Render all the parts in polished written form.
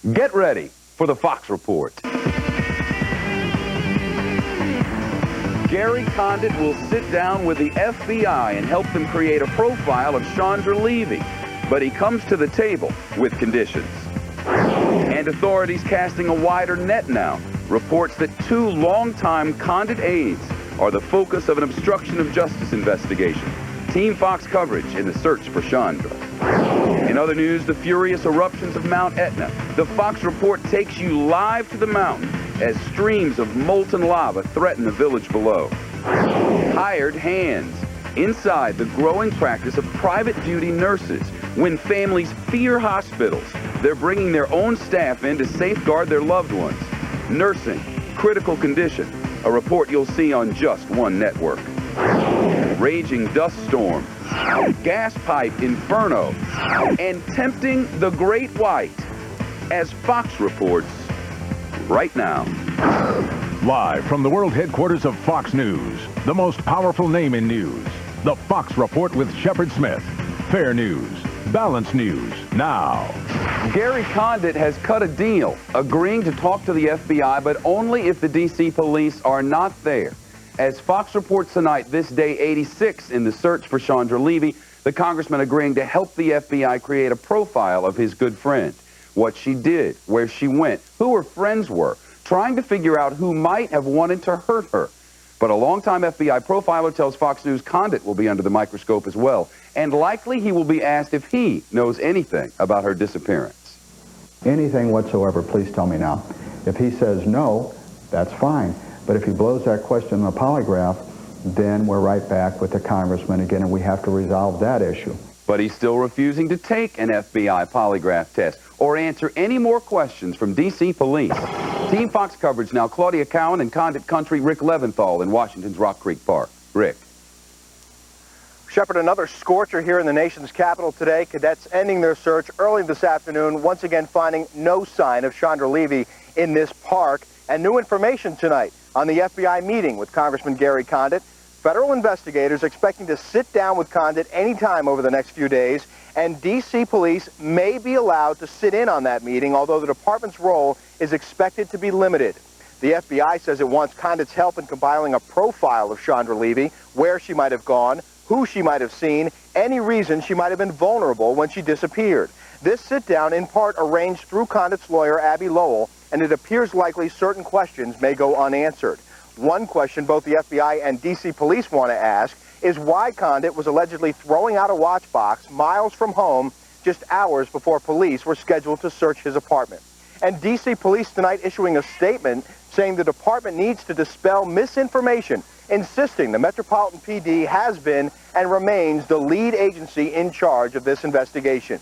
Get ready for the Fox Report. Gary Condit will sit down with the FBI and help them create a profile of Chandra Levy, but he comes to the table with conditions. And authorities casting a wider net now. Reports that 2 longtime Condit aides are the focus of an obstruction of justice investigation. Team Fox coverage in the search for Chandra. In other news, the furious eruptions of Mount Etna. The Fox Report takes you live to the mountain as streams of molten lava threaten the village below. Hired hands. Inside the growing practice of private duty nurses. When families fear hospitals, they're bringing their own staff in to safeguard their loved ones. Nursing, critical condition. A report you'll see on just one network. Raging dust storm, gas pipe inferno, and tempting the great white, as Fox reports right now. Live from the world headquarters of Fox News, the most powerful name in news, the Fox Report with Shepard Smith. Fair news, balanced news, now. Gary Condit has cut a deal, agreeing to talk to the FBI, but only if the D.C. police are not there. As Fox reports tonight, this day 86 in the search for Chandra Levy, the congressman agreeing to help the FBI create a profile of his good friend. What she did, where she went, who her friends were, trying to figure out who might have wanted to hurt her. But a longtime FBI profiler tells Fox News Condit will be under the microscope as well, and likely he will be asked if he knows anything about her disappearance. Anything whatsoever, please tell me now. If he says no, that's fine. But if he blows that question in the polygraph, then we're right back with the congressman again, and we have to resolve that issue. But he's still refusing to take an FBI polygraph test or answer any more questions from D.C. police. Team Fox coverage now. Claudia Cowan in Condit Country, Rick Leventhal in Washington's Rock Creek Park. Rick. Shepard, another scorcher here in the nation's capital today. Cadets ending their search early this afternoon, once again finding no sign of Chandra Levy in this park. And new information tonight on the FBI meeting with Congressman Gary Condit. Federal investigators expecting to sit down with Condit anytime over the next few days, and D.C. police may be allowed to sit in on that meeting, although the department's role is expected to be limited. The FBI says it wants Condit's help in compiling a profile of Chandra Levy, where she might have gone, who she might have seen, any reason she might have been vulnerable when she disappeared. This sit-down, in part arranged through Condit's lawyer, Abby Lowell, and it appears likely certain questions may go unanswered. One question both the FBI and D.C. police want to ask is why Condit was allegedly throwing out a watch box miles from home just hours before police were scheduled to search his apartment. And D.C. police tonight issuing a statement saying the department needs to dispel misinformation, insisting the Metropolitan PD has been and remains the lead agency in charge of this investigation.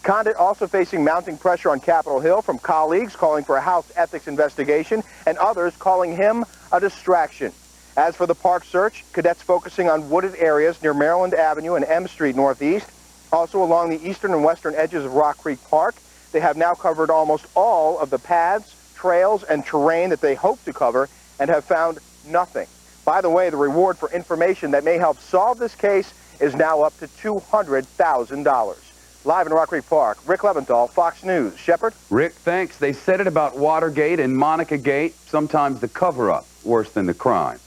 Condit also facing mounting pressure on Capitol Hill from colleagues calling for a House ethics investigation and others calling him a distraction. As for the park search, cadets focusing on wooded areas near Maryland Avenue and M Street Northeast, also along the eastern and western edges of Rock Creek Park. They have now covered almost all of the paths, trails, and terrain that they hope to cover and have found nothing. By the way, the reward for information that may help solve this case is now up to $200,000. Live in Rock Creek Park, Rick Leventhal, Fox News. Shepard? Rick, thanks. They said it about Watergate and Monica Gate. Sometimes the cover-up worse than the crime.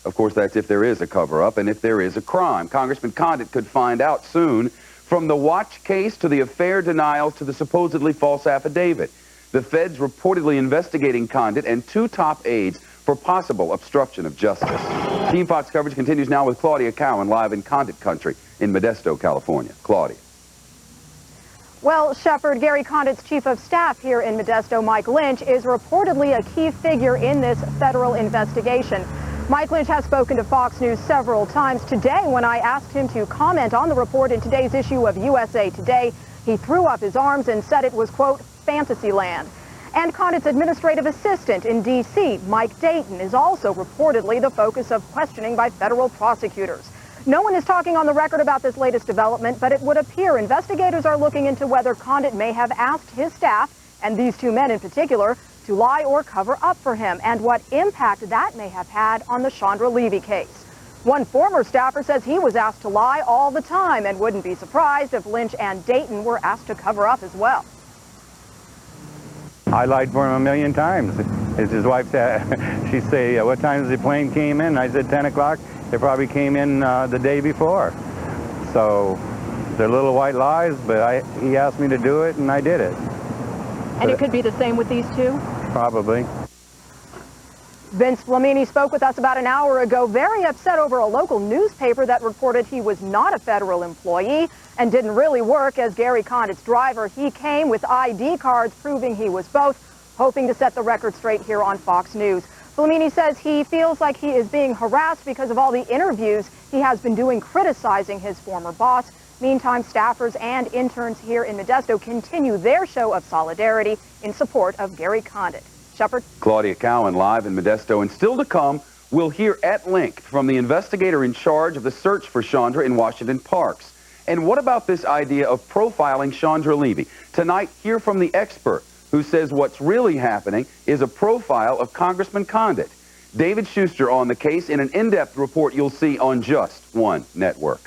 Of course, that's if there is a cover-up and if there is a crime. Congressman Condit could find out soon. From the watch case to the affair denials to the supposedly false affidavit. The feds reportedly investigating Condit and 2 top aides for possible obstruction of justice. Team Fox coverage continues now with Claudia Cowan live in Condit Country in Modesto, California. Claudia. Well, Shepard, Gary Condit's chief of staff here in Modesto, Mike Lynch, is reportedly a key figure in this federal investigation. Mike Lynch has spoken to Fox News several times. Today, when I asked him to comment on the report in today's issue of USA Today, he threw up his arms and said it was, quote, fantasy land. And Condit's administrative assistant in D.C., Mike Dayton, is also reportedly the focus of questioning by federal prosecutors. No one is talking on the record about this latest development, but it would appear investigators are looking into whether Condit may have asked his staff, and these 2 men in particular, to lie or cover up for him, and what impact that may have had on the Chandra Levy case. One former staffer says he was asked to lie all the time and wouldn't be surprised if Lynch and Dayton were asked to cover up as well. I lied for him a million times. As his wife said, she'd say, what time does the plane came in? I said 10 o'clock. It probably came in the day before. So they're little white lies, but he asked me to do it, and I did it. And it could be the same with these two? Probably. Vince Flamini spoke with us about an hour ago, very upset over a local newspaper that reported he was not a federal employee and didn't really work as Gary Condit's driver. He came with ID cards proving he was both, hoping to set the record straight here on Fox News. Flamini says he feels like he is being harassed because of all the interviews he has been doing criticizing his former boss. Meantime, staffers and interns here in Modesto continue their show of solidarity in support of Gary Condit. Shepard? Claudia Cowan live in Modesto, and still to come, we'll hear at length from the investigator in charge of the search for Chandra in Washington Parks. And what about this idea of profiling Chandra Levy? Tonight, hear from the expert who says what's really happening is a profile of Congressman Condit. David Schuster on the case in an in-depth report you'll see on Just One Network.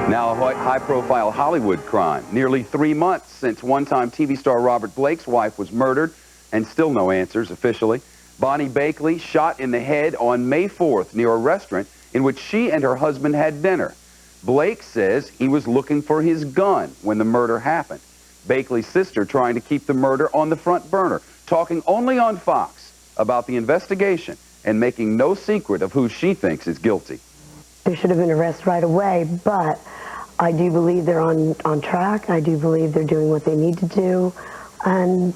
Now, a high-profile Hollywood crime. Nearly 3 months since one-time TV star Robert Blake's wife was murdered, and still no answers officially. Bonnie Bakley shot in the head on May 4th near a restaurant in which she and her husband had dinner. Blake says he was looking for his gun when the murder happened. Bakley's sister trying to keep the murder on the front burner, talking only on Fox about the investigation and making no secret of who she thinks is guilty. There should have been arrests right away, but I do believe they're on track. I do believe they're doing what they need to do, and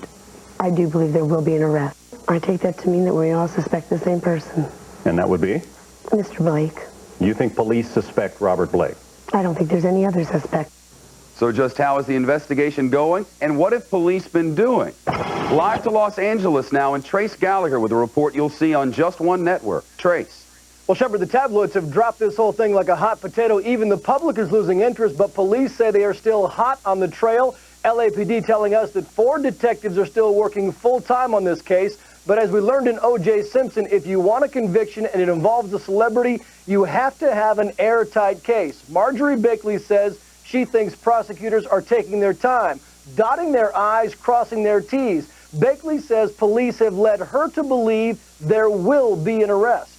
I do believe there will be an arrest. I take that to mean that we all suspect the same person. And that would be? Mr. Blake. You think police suspect Robert Blake? I don't think there's any other suspect. So just how is the investigation going? And what have police been doing? Live to Los Angeles now, and Trace Gallagher with a report you'll see on Just One Network. Trace. Well, Shepard, the tabloids have dropped this whole thing like a hot potato. Even the public is losing interest, but police say they are still hot on the trail. LAPD telling us that 4 detectives are still working full-time on this case. But as we learned in O.J. Simpson, if you want a conviction and it involves a celebrity, you have to have an airtight case. Marjorie Bakley says she thinks prosecutors are taking their time, dotting their I's, crossing their T's. Bakley says police have led her to believe there will be an arrest.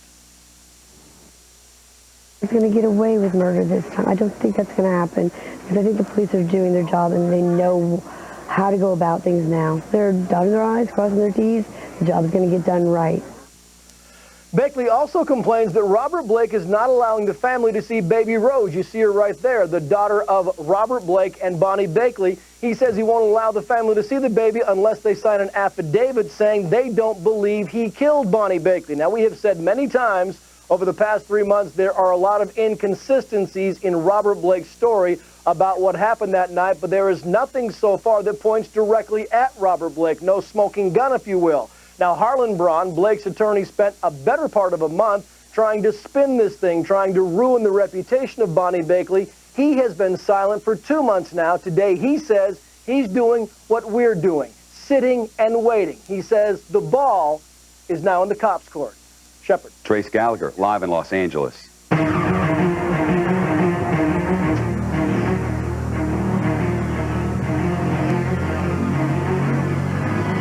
He's going to get away with murder this time. I don't think that's going to happen, because I think the police are doing their job and they know how to go about things now. They're dotting their I's, crossing their T's. The job is going to get done right. Bakley also complains that Robert Blake is not allowing the family to see baby Rose. You see her right there, the daughter of Robert Blake and Bonnie Bakley. He says he won't allow the family to see the baby unless they sign an affidavit saying they don't believe he killed Bonnie Bakley. Now, we have said many times over the past 3 months there are a lot of inconsistencies in Robert Blake's story about what happened that night, but there is nothing so far that points directly at Robert Blake. No smoking gun, if you will. Now, Harlan Braun, Blake's attorney, spent a better part of a month trying to spin this thing, trying to ruin the reputation of Bonnie Bakley. He has been silent for 2 months now. Today, he says he's doing what we're doing, sitting and waiting. He says the ball is now in the cops' court. Shepard. Trace Gallagher, live in Los Angeles.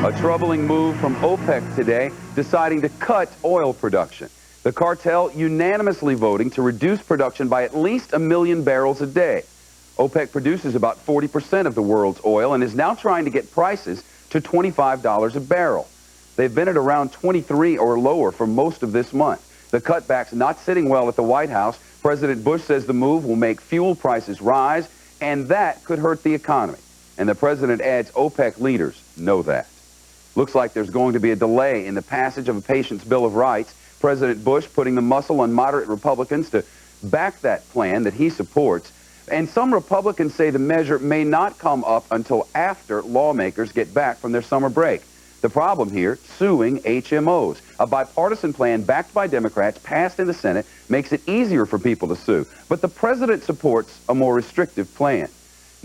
A troubling move from OPEC today, deciding to cut oil production. The cartel unanimously voting to reduce production by at least 1 million barrels a day. OPEC produces about 40% of the world's oil and is now trying to get prices to $25 a barrel. They've been at around 23 or lower for most of this month. The cutback's not sitting well at the White House. President Bush says the move will make fuel prices rise, and that could hurt the economy. And the president adds OPEC leaders know that. Looks like there's going to be a delay in the passage of a patient's Bill of Rights. President Bush putting the muscle on moderate Republicans to back that plan that he supports. And some Republicans say the measure may not come up until after lawmakers get back from their summer break. The problem here, suing HMOs. A bipartisan plan backed by Democrats, passed in the Senate, makes it easier for people to sue. But the president supports a more restrictive plan.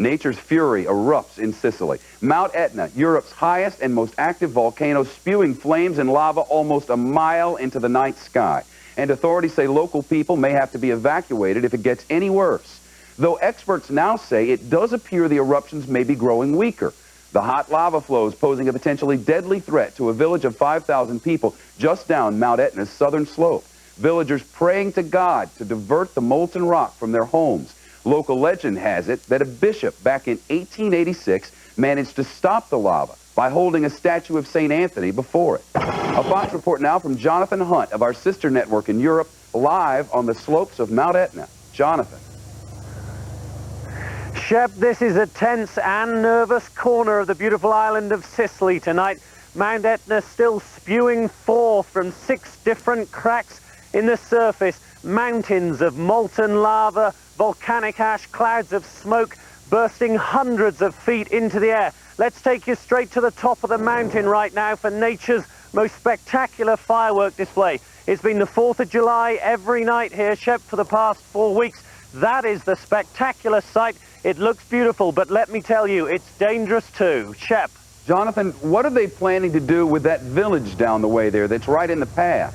Nature's fury erupts in Sicily. Mount Etna, Europe's highest and most active volcano, spewing flames and lava almost a mile into the night sky. and authorities say local people may have to be evacuated if it gets any worse. Though experts now say it does appear the eruptions may be growing weaker. The hot lava flows posing a potentially deadly threat to a village of 5,000 people just down Mount Etna's southern slope. Villagers praying to God to divert the molten rock from their homes. Local legend has it that a bishop back in 1886 managed to stop the lava by holding a statue of St. Anthony before it. A Fox report now from Jonathan Hunt of our sister network in Europe, live on the slopes of Mount Etna. Jonathan. Shep, this is a tense and nervous corner of the beautiful island of Sicily tonight. Mount Etna still spewing forth from 6 different cracks in the surface. Mountains of molten lava, volcanic ash, clouds of smoke bursting hundreds of feet into the air. Let's take you straight to the top of the mountain right now for nature's most spectacular firework display. It's been the 4th of July every night here, Shep, for the past 4 weeks. That is the spectacular sight. It looks beautiful, but let me tell you, it's dangerous too. Shep. Jonathan, what are they planning to do with that village down the way there that's right in the path?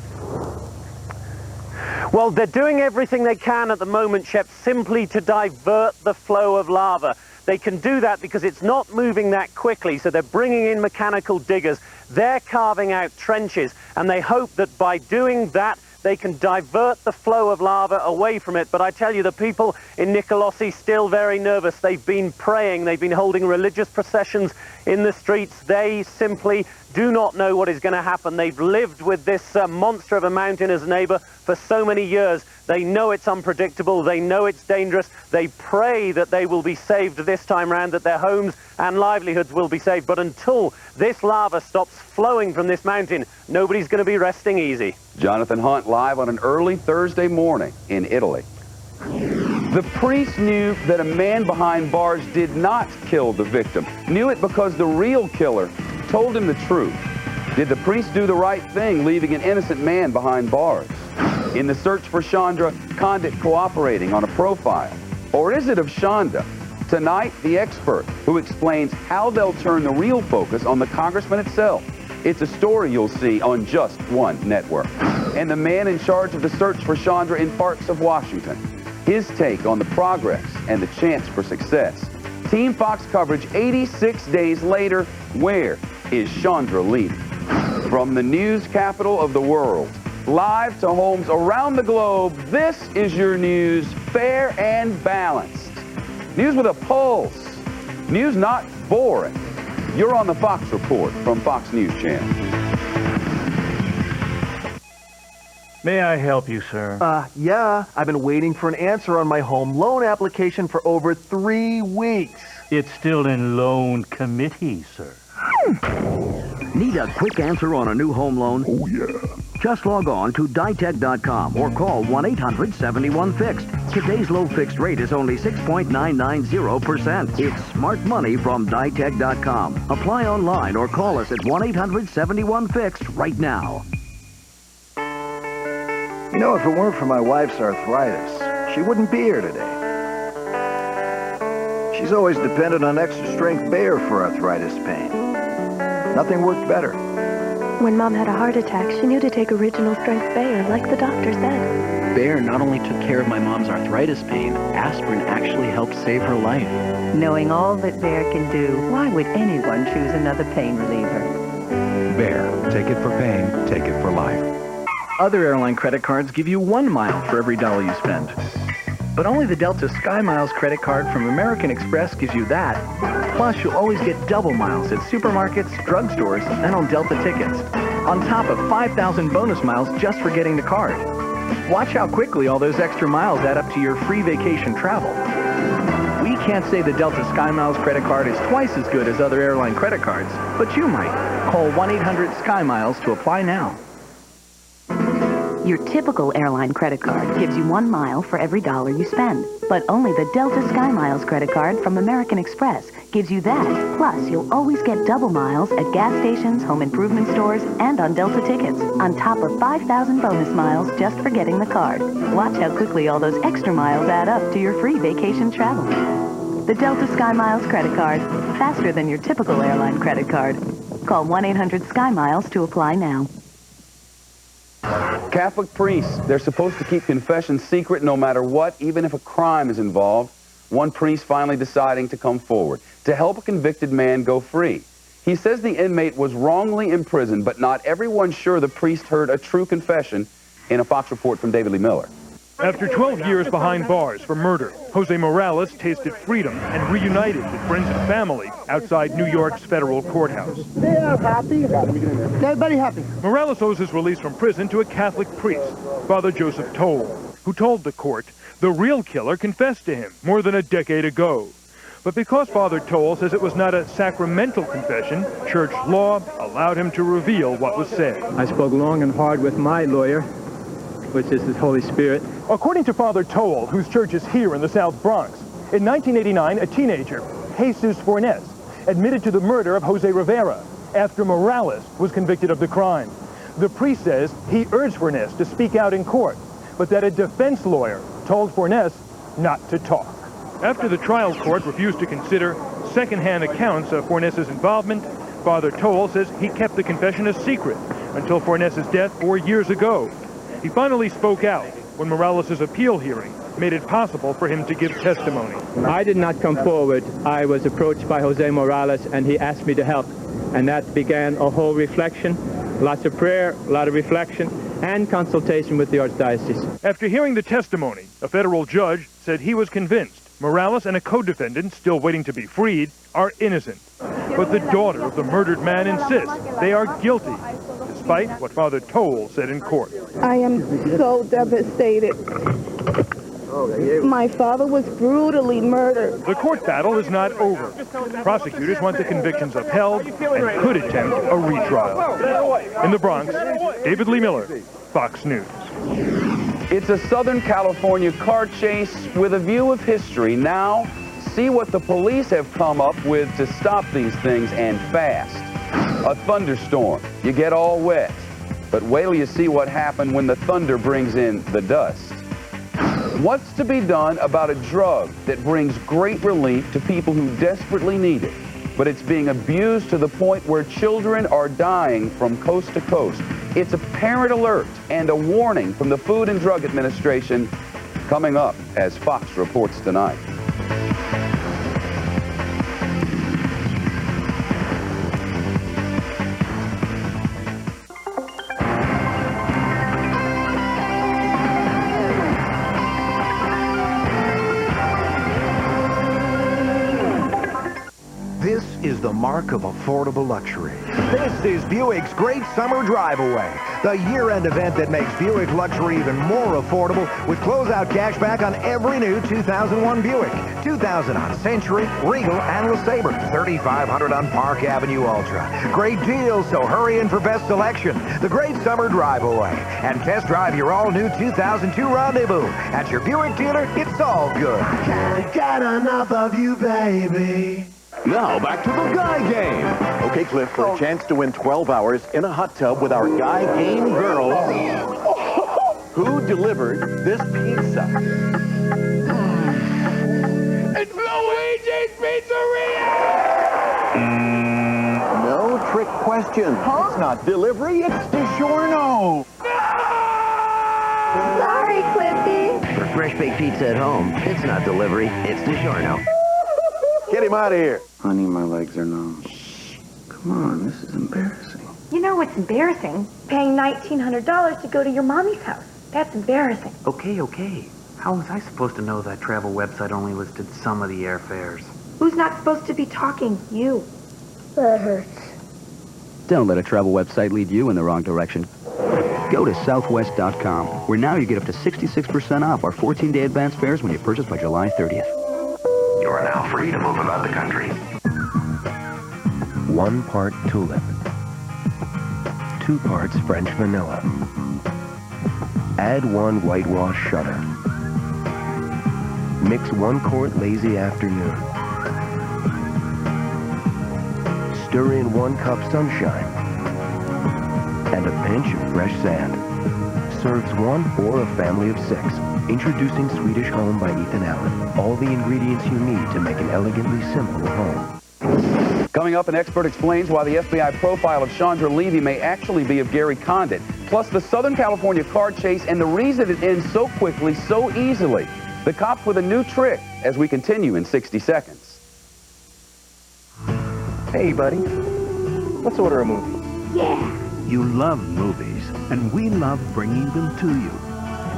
Well, they're doing everything they can at the moment, Shep, simply to divert the flow of lava. They can do that because it's not moving that quickly, so they're bringing in mechanical diggers. They're carving out trenches, and they hope that by doing that, they can divert the flow of lava away from it. But I tell you, the people in Nicolosi still very nervous. They've been praying. They've been holding religious processions in the streets. They simply do not know what is going to happen. They've lived with this monster of a mountain as a neighbor for so many years. They know it's unpredictable. They know it's dangerous. They pray that they will be saved this time round, that their homes and livelihoods will be saved. But until this lava stops flowing from this mountain, nobody's going to be resting easy. Jonathan Hunt live on an early Thursday morning in Italy. The priest knew that a man behind bars did not kill the victim. Knew it because the real killer told him the truth. Did the priest do the right thing, leaving an innocent man behind bars? In the search for Chandra, Condit cooperating on a profile? Or is it of Shonda? Tonight, the expert who explains how they'll turn the real focus on the congressman itself. It's a story you'll see on just one network. And the man in charge of the search for Chandra in parts of Washington. His take on the progress and the chance for success. Team Fox coverage 86 days later. Where is Chandra Levy? From the news capital of the world, live to homes around the globe, this is your news, fair and balanced. News with a pulse. News not boring. You're on the Fox Report from Fox News Channel. May I help you, sir? Yeah. I've been waiting for an answer on my home loan application for over 3 weeks. It's still in loan committee, sir. Need a quick answer on a new home loan? Oh, yeah. Just log on to ditech.com or call 1-800-71-FIXED. Today's low fixed rate is only 6.990%. It's smart money from ditech.com. Apply online or call us at 1-800-71-FIXED right now. You know, if it weren't for my wife's arthritis, she wouldn't be here today. She's always depended on extra strength Bayer for arthritis pain. Nothing worked better. When Mom had a heart attack, she knew to take original strength Bayer, like the doctor said. Bayer not only took care of my mom's arthritis pain, aspirin actually helped save her life. Knowing all that Bayer can do, why would anyone choose another pain reliever? Bayer, take it for pain, take it for life. Other airline credit cards give you 1 mile for every dollar you spend. But only the Delta Sky Miles credit card from American Express gives you that. Plus, you'll always get double miles at supermarkets, drugstores, and on Delta tickets. On top of 5,000 bonus miles just for getting the card. Watch how quickly all those extra miles add up to your free vacation travel. We can't say the Delta Sky Miles credit card is twice as good as other airline credit cards, but you might. Call 1-800-SKY-MILES to apply now. Your typical airline credit card gives you 1 mile for every dollar you spend. But only the Delta Sky Miles credit card from American Express gives you that. Plus, you'll always get double miles at gas stations, home improvement stores, and on Delta tickets. On top of 5,000 bonus miles just for getting the card. Watch how quickly all those extra miles add up to your free vacation travel. The Delta Sky Miles credit card. Faster than your typical airline credit card. Call 1-800-SKY-MILES to apply now. Catholic priests, they're supposed to keep confession secret no matter what, even if a crime is involved. One priest finally deciding to come forward to help a convicted man go free. He says the inmate was wrongly imprisoned, but not everyone's sure the priest heard a true confession. In a Fox report from David Lee Miller. After 12 years behind bars for murder, Jose Morales tasted freedom and reunited with friends and family outside New York's federal courthouse. They are happy. Everybody happy. Morales owes his release from prison to a Catholic priest, Father Joseph Toll, who told the court the real killer confessed to him more than a decade ago. But because Father Toll says it was not a sacramental confession, church law allowed him to reveal what was said. I spoke long and hard with my lawyer, which is the Holy Spirit. According to Father Toll, whose church is here in the South Bronx, in 1989, a teenager, Jesus Fornes, admitted to the murder of Jose Rivera after Morales was convicted of the crime. The priest says he urged Fornes to speak out in court, but that a defense lawyer told Fornes not to talk. After the trial court refused to consider second-hand accounts of Fornes' involvement, Father Toll says he kept the confession a secret until Fornes' death 4 years ago. He finally spoke out when Morales' appeal hearing made it possible for him to give testimony. I did not come forward. I was approached by Jose Morales, and he asked me to help. And that began a whole reflection, lots of prayer, a lot of reflection, and consultation with the Archdiocese. After hearing the testimony, a federal judge said he was convinced Morales and a co-defendant, still waiting to be freed, are innocent. But the daughter of the murdered man insists they are guilty, despite what Father Toll said in court. I am so devastated. My father was brutally murdered. The court battle is not over. Prosecutors want the convictions upheld and could attempt a retrial. In the Bronx, David Lee Miller, Fox News. It's a Southern California car chase with a view of history. Now, see what the police have come up with to stop these things, and fast. A thunderstorm. You get all wet. But wait till you see what happened when the thunder brings in the dust. What's to be done about a drug that brings great relief to people who desperately need it, but it's being abused to the point where children are dying from coast to coast? It's a parent alert and a warning from the Food and Drug Administration coming up as Fox reports tonight. This is the mark of affordable luxury. This is Buick's Great Summer Drive Away, the year-end event that makes Buick luxury even more affordable with closeout cash back on every new 2001 Buick, $2,000 on Century, Regal, and LeSabre, $3,500 on Park Avenue Ultra. Great deals, so hurry in for best selection. The Great Summer Drive Away, and test drive your all-new 2002 Rendezvous. At your Buick dealer, it's all good. Can't get enough of you, baby. Now, back to the Guy Game. Okay, Cliff, for a chance to win 12 hours in a hot tub with our Guy Game girls, who delivered this pizza? It's Luigi's Pizzeria! No trick question. Huh? It's not delivery, it's DiGiorno. Sorry, Cliffy. For fresh baked pizza at home, it's not delivery, it's DiGiorno. Get him out of here. Honey, my legs are numb. Come on, this is embarrassing. You know what's embarrassing? Paying $1,900 to go to your mommy's house. That's embarrassing. Okay. How was I supposed to know that travel website only listed some of the airfares? Who's not supposed to be talking? You. That hurts. Don't let a travel website lead you in the wrong direction. Go to Southwest.com, where now you get up to 66% off our 14-day advance fares when you purchase by July 30th. You are now free to move about the country. 1 part tulip. 2 parts French vanilla. Add 1 whitewash Shuttle. Mix 1 quart lazy afternoon. Stir in 1 cup sunshine. And a pinch of fresh sand. Serves 1 or a family of 6. Introducing Swedish Home by Ethan Allen. All the ingredients you need to make an elegantly simple home. Coming up, an expert explains why the FBI profile of Chandra Levy may actually be of Gary Condit. plus the Southern California car chase and the reason it ends so quickly, so easily. The cops with a new trick as we continue in 60 seconds. Hey, buddy. Let's order a movie. Yeah. You love movies, and we love bringing them to you.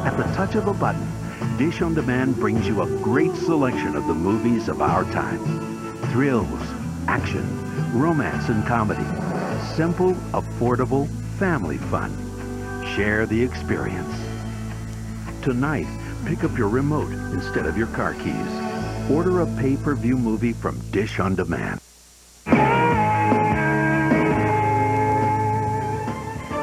At the touch of a button, Dish on Demand brings you a great selection of the movies of our time. Thrills, action, romance, and comedy. Simple, affordable, family fun. Share the experience. Tonight, pick up your remote instead of your car keys. Order a pay-per-view movie from Dish on Demand.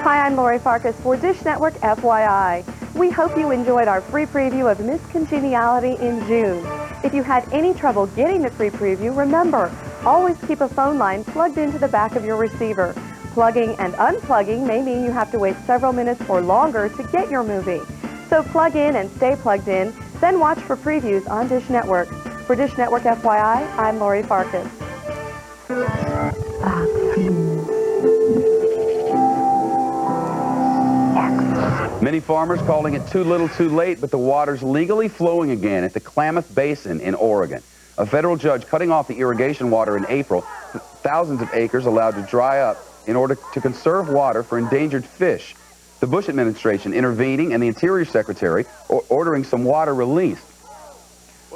Hi, I'm Lori Farkas for Dish Network FYI. We hope you enjoyed our free preview of Miss Congeniality in June. If you had any trouble getting the free preview, remember, always keep a phone line plugged into the back of your receiver. Plugging and unplugging may mean you have to wait several minutes or longer to get your movie. So plug in and stay plugged in, then watch for previews on Dish Network. For Dish Network FYI, I'm Lori Farkas. Many farmers calling it too little too late, but the water's legally flowing again at the Klamath Basin in Oregon. A federal judge cutting off the irrigation water in April, thousands of acres allowed to dry up in order to conserve water for endangered fish. The Bush administration intervening and the Interior Secretary ordering some water released.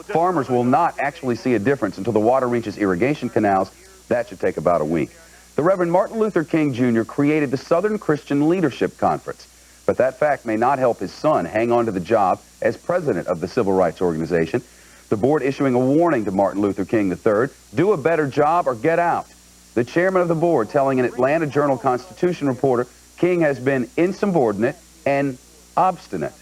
Farmers will not actually see a difference until the water reaches irrigation canals. That should take about a week. The Reverend Martin Luther King Jr. created the Southern Christian Leadership Conference. But that fact may not help his son hang on to the job as president of the civil rights organization. The board issuing a warning to Martin Luther King III, do a better job or get out. The chairman of the board telling an Atlanta Journal-Constitution reporter King has been insubordinate and obstinate.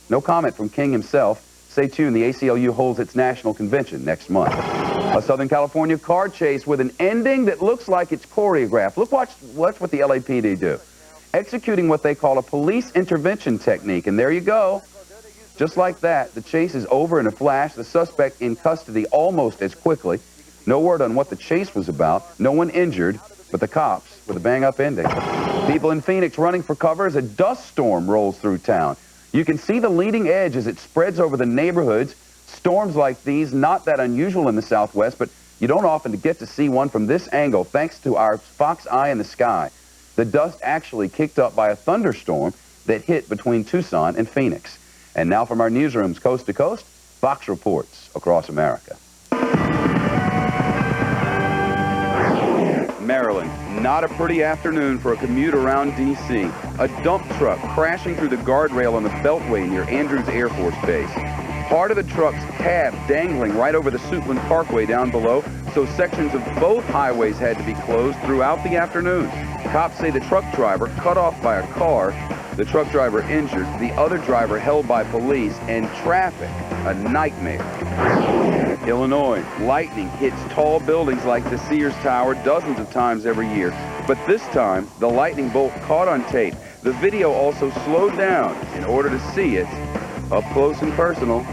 No comment from King himself. Stay tuned, the ACLU holds its national convention next month. A Southern California car chase with an ending that looks like it's choreographed. Watch what the LAPD do. Executing what they call a police intervention technique, and there you go. Just like that, the chase is over in a flash, the suspect in custody almost as quickly. No word on what the chase was about, no one injured, but the cops with a bang-up ending. People in Phoenix running for cover as a dust storm rolls through town. You can see the leading edge as it spreads over the neighborhoods. Storms like these, not that unusual in the Southwest, but you don't often get to see one from this angle, thanks to our Fox Eye in the sky. The dust actually kicked up by a thunderstorm that hit between Tucson and Phoenix. And now from our newsrooms coast to coast, Fox reports across America. Maryland, not a pretty afternoon for a commute around D.C. A dump truck crashing through the guardrail on the Beltway near Andrews Air Force Base. Part of the truck's cab dangling right over the Suitland Parkway down below, so sections of both highways had to be closed throughout the afternoon. Cops say the truck driver cut off by a car, the truck driver injured, the other driver held by police, and traffic, a nightmare. Illinois, lightning hits tall buildings like the Sears Tower dozens of times every year, but this time the lightning bolt caught on tape. The video also slowed down in order to see it up close and personal.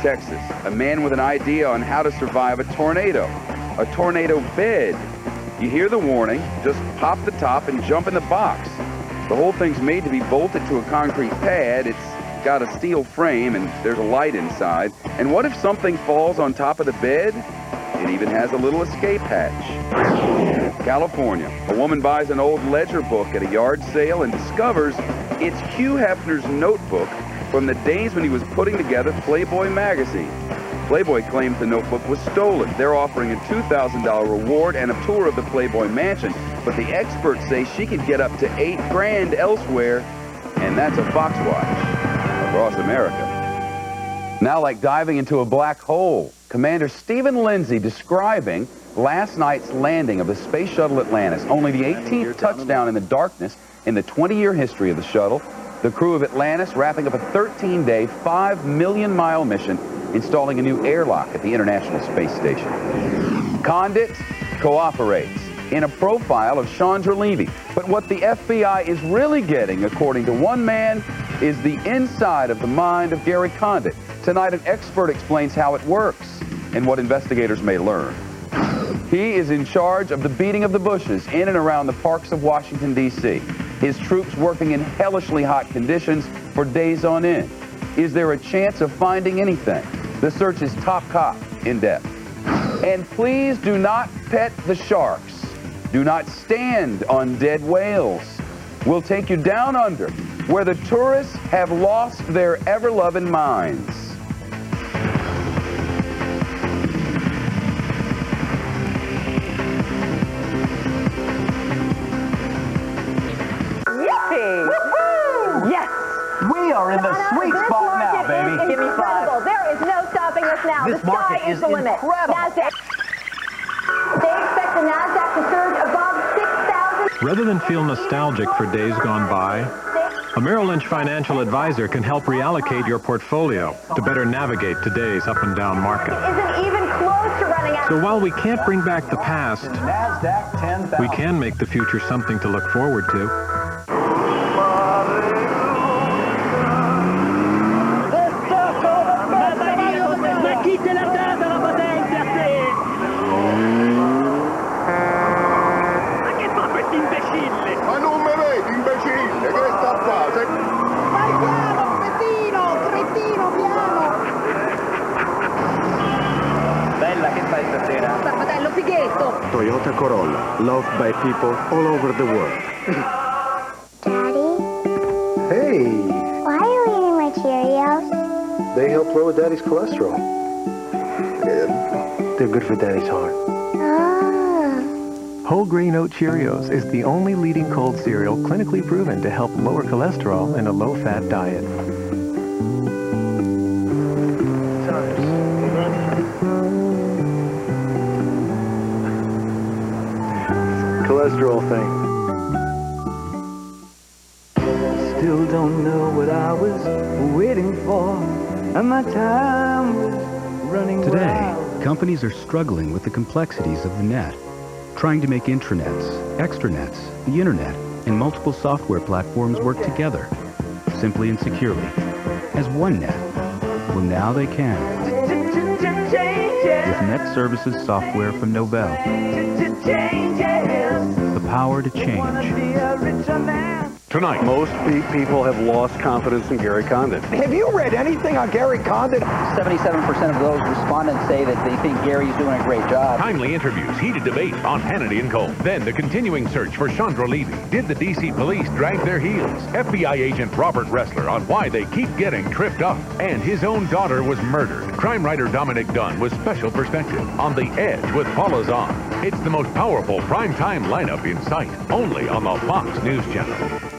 Texas, a man with an idea on how to survive a tornado bed. You hear the warning, just pop the top and jump in the box. The whole thing's made to be bolted to a concrete pad. It's got a steel frame and there's a light inside. And what if something falls on top of the bed? It even has a little escape hatch. California, a woman buys an old ledger book at a yard sale and discovers it's Hugh Hefner's notebook from the days when he was putting together Playboy magazine. Playboy claims the notebook was stolen. They're offering a $2,000 reward and a tour of the Playboy mansion, but the experts say she could get up to $8 grand elsewhere, and that's a Fox Watch across America. Now like diving into a black hole. Commander Stephen Lindsay describing last night's landing of the Space Shuttle Atlantis, only the 18th touchdown in the darkness in the 20-year history of the shuttle. The crew of Atlantis wrapping up a 13-day, 5 million-mile mission, installing a new airlock at the International Space Station. Condit cooperates in a profile of Chandra Levy. But what the FBI is really getting, according to one man, is the inside of the mind of Gary Condit. Tonight, an expert explains how it works and what investigators may learn. He is in charge of the beating of the bushes in and around the parks of Washington, D.C. His troops working in hellishly hot conditions for days on end. Is there a chance of finding anything? The search is top cop in depth. And please do not pet the sharks. Do not stand on dead whales. We'll take you down under, where the tourists have lost their ever-loving minds. Yippee! Woohoo! Yes! We are in the sweet spot now, baby. Give me five. There is no stopping us now. This the sky market is is the limit. incredible. NASDAQ. They expect the NASDAQ to surge above 6,000. Rather than feel nostalgic for days gone by, a Merrill Lynch financial advisor can help reallocate your portfolio to better navigate today's up and down market. Isn't even close to running out. So while we can't bring back the past, NASDAQ 10,000. we can make the future something to look forward to. Ma non me vedi, imbecille? Che sta a fare? Vai piano, cretino, piano! Bella, che fai stasera? Fratello fighetto! Toyota Corolla, loved by people all over the world. Daddy? Hey! Why are you eating my Cheerios? They help lower Daddy's cholesterol. They're good for Daddy's heart. Whole grain oat Cheerios is the only leading cold cereal clinically proven to help lower cholesterol in a low-fat diet. Cholesterol thing. Still don't know what I was waiting for, and my time was running Today, wild. companies are struggling with the complexities of the net, trying to make intranets, extranets, the internet, and multiple software platforms work together, simply and securely, as one net. Well, now they can. With Net Services software from Novell. The power to change. Tonight, most people have lost confidence in Gary Condon. Have you read anything on Gary Condon? 77% of those respondents say that they think Gary's doing a great job. Timely interviews, heated debate on Hannity and Cole. Then the continuing search for Chandra Levy. Did the D.C. police drag their heels? FBI agent Robert Ressler on why they keep getting tripped up. And his own daughter was murdered. Crime writer Dominic Dunn with special perspective on The Edge with Paula Zahn. It's the most powerful primetime lineup in sight, only on the Fox News Channel.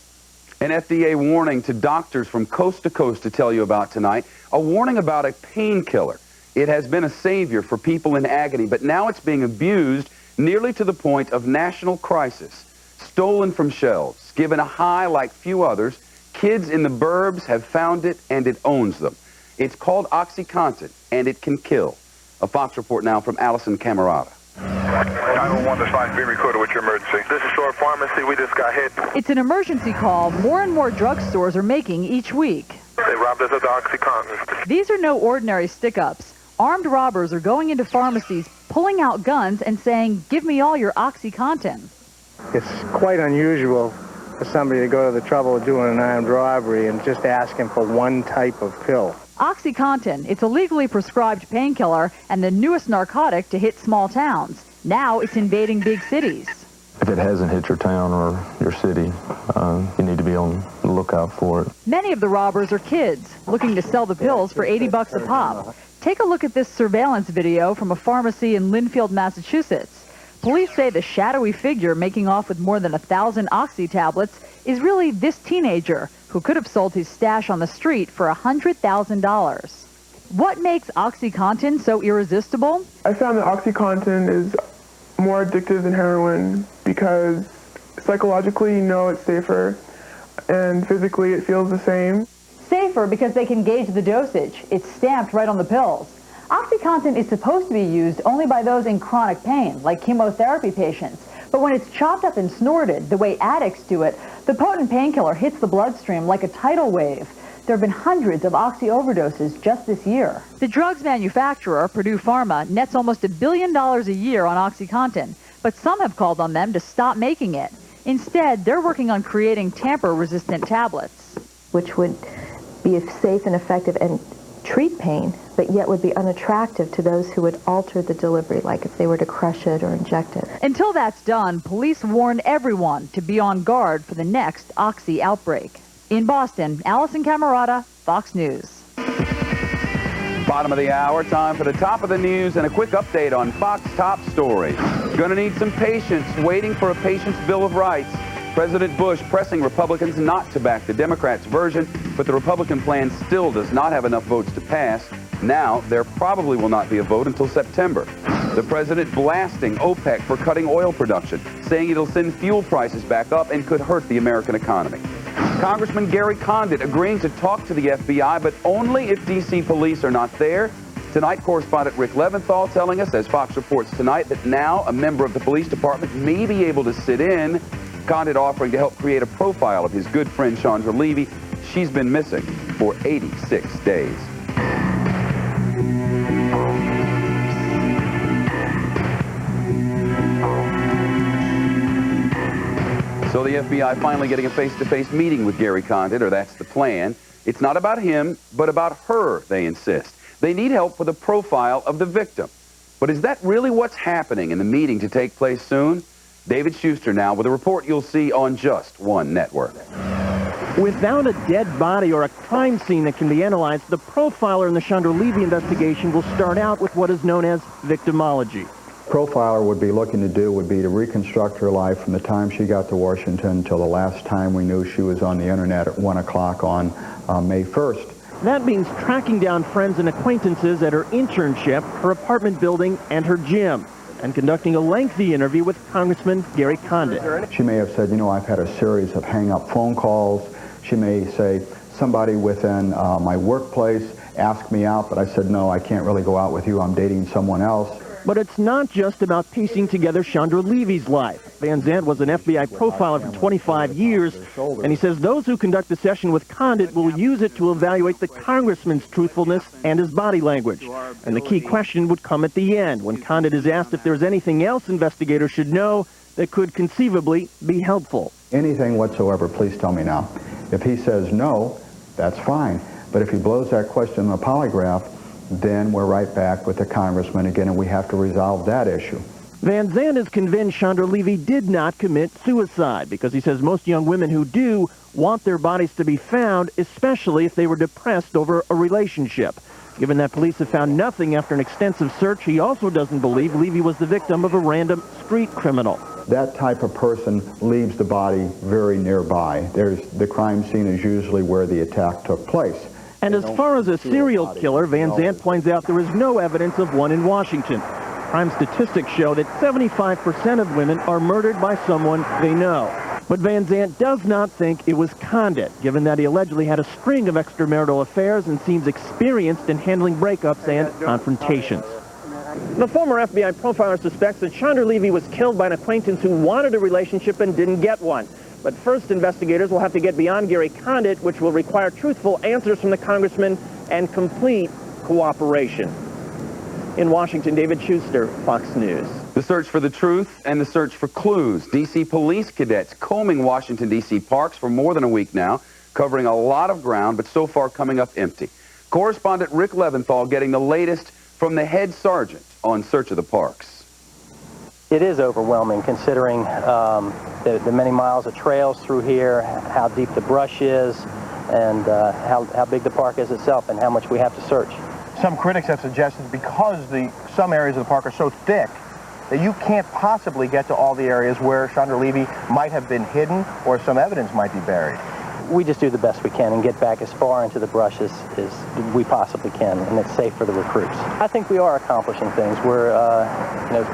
An FDA warning to doctors from coast to coast to tell you about tonight. A warning about a painkiller. It has been a savior for people in agony, but now it's being abused nearly to the point of national crisis. Stolen from shelves, given a high like few others, kids in the burbs have found it and it owns them. It's called OxyContin, and it can kill. A Fox report now from Allison Camerata. 911, this line be recorded with your emergency. This is Shore Pharmacy. We just got hit. It's an emergency call more and more drugstores are making each week. They robbed us of the OxyContin. These are no ordinary stick-ups. Armed robbers are going into pharmacies, pulling out guns and saying, "Give me all your OxyContin." It's quite unusual for somebody to go to the trouble of doing an armed robbery and just asking for one type of pill. OxyContin, it's a legally prescribed painkiller and the newest narcotic to hit small towns. Now it's invading big cities. If it hasn't hit your town or your city, you need to be on the lookout for it. Many of the robbers are kids, looking to sell the pills for $80 a pop. Take a look at this surveillance video from a pharmacy in Lynnfield, Massachusetts. Police say the shadowy figure making off with more than 1,000 Oxy tablets is really this teenager who could have sold his stash on the street for $100,000. What makes OxyContin so irresistible? I found that OxyContin is more addictive than heroin because psychologically, you know it's safer, and physically it feels the same. Safer because they can gauge the dosage. It's stamped right on the pills. OxyContin is supposed to be used only by those in chronic pain, like chemotherapy patients. But when it's chopped up and snorted, the way addicts do it, the potent painkiller hits the bloodstream like a tidal wave. There have been hundreds of oxy overdoses just this year. The drug's manufacturer, Purdue Pharma, nets almost $1 billion a year on OxyContin, but some have called on them to stop making it. Instead, they're working on creating tamper-resistant tablets, which would be safe and effective and treat pain, but yet would be unattractive to those who would alter the delivery, like if they were to crush it or inject it. Until that's done, police warn everyone to be on guard for the next Oxy outbreak. In Boston, Allison Camerata, Fox News. Bottom of the hour, time for the top of the news and a quick update on Fox top stories. Gonna need some patience, waiting for a patient's Bill of Rights. President Bush pressing Republicans not to back the Democrats' version, but the Republican plan still does not have enough votes to pass. Now, there probably will not be a vote until September. The president blasting OPEC for cutting oil production, saying it'll send fuel prices back up and could hurt the American economy. Congressman Gary Condit agreeing to talk to the FBI, but only if D.C. police are not there. Tonight, correspondent Rick Leventhal telling us, as Fox reports tonight, that now a member of the police department may be able to sit in. Condit offering to help create a profile of his good friend Chandra Levy. She's been missing for 86 days. So the FBI finally getting a face-to-face meeting with Gary Condit, or that's the plan. It's not about him, but about her, they insist. They need help with a profile of the victim. But is that really what's happening in the meeting to take place soon? David Schuster now with a report you'll see on Just One Network. Without a dead body or a crime scene that can be analyzed, the profiler in the Chandra Levy investigation will start out with what is known as victimology. Profiler would be looking to do would be to reconstruct her life from the time she got to Washington till the last time we knew she was on the internet at 1 o'clock on May 1st. That means tracking down friends and acquaintances at her internship, her apartment building, and her gym, and conducting a lengthy interview with Congressman Gary Condit. She may have said, you know, I've had a series of hang-up phone calls. She may say, somebody within my workplace asked me out, but I said, no, I can't really go out with you. I'm dating someone else. But it's not just about piecing together Chandra Levy's life. Van Zandt was an FBI profiler for 25 years, and he says those who conduct a session with Condit will use it to evaluate the congressman's truthfulness and his body language. And the key question would come at the end, when Condit is asked if there's anything else investigators should know that could conceivably be helpful. Anything whatsoever, please tell me now. If he says no, that's fine. But if he blows that question in a polygraph, then we're right back with the congressman again, and we have to resolve that issue. Van Zandt is convinced Chandra Levy did not commit suicide because he says most young women who do want their bodies to be found, especially if they were depressed over a relationship. Given that police have found nothing after an extensive search, he also doesn't believe Levy was the victim of a random street criminal. That type of person leaves the body very nearby. The crime scene is usually where the attack took place. And as far as a serial killer, Van Zandt points out there is no evidence of one in Washington. Crime statistics show that 75% of women are murdered by someone they know. But Van Zandt does not think it was Condit, given that he allegedly had a string of extramarital affairs and seems experienced in handling breakups and confrontations. The former FBI profiler suspects that Chandra Levy was killed by an acquaintance who wanted a relationship and didn't get one. But first, investigators will have to get beyond Gary Condit, which will require truthful answers from the congressman and complete cooperation. In Washington, David Schuster, Fox News. The search for the truth and the search for clues. D.C. police cadets combing Washington, D.C. parks for more than a week now, covering a lot of ground, but so far coming up empty. Correspondent Rick Leventhal getting the latest from the head sergeant on search of the parks. It is overwhelming considering the many miles of trails through here, how deep the brush is, and how big the park is itself, and how much we have to search. Some critics have suggested because some areas of the park are so thick that you can't possibly get to all the areas where Chandra Levy might have been hidden or some evidence might be buried. We just do the best we can and get back as far into the brush as we possibly can, and it's safe for the recruits. I think we are accomplishing things. We're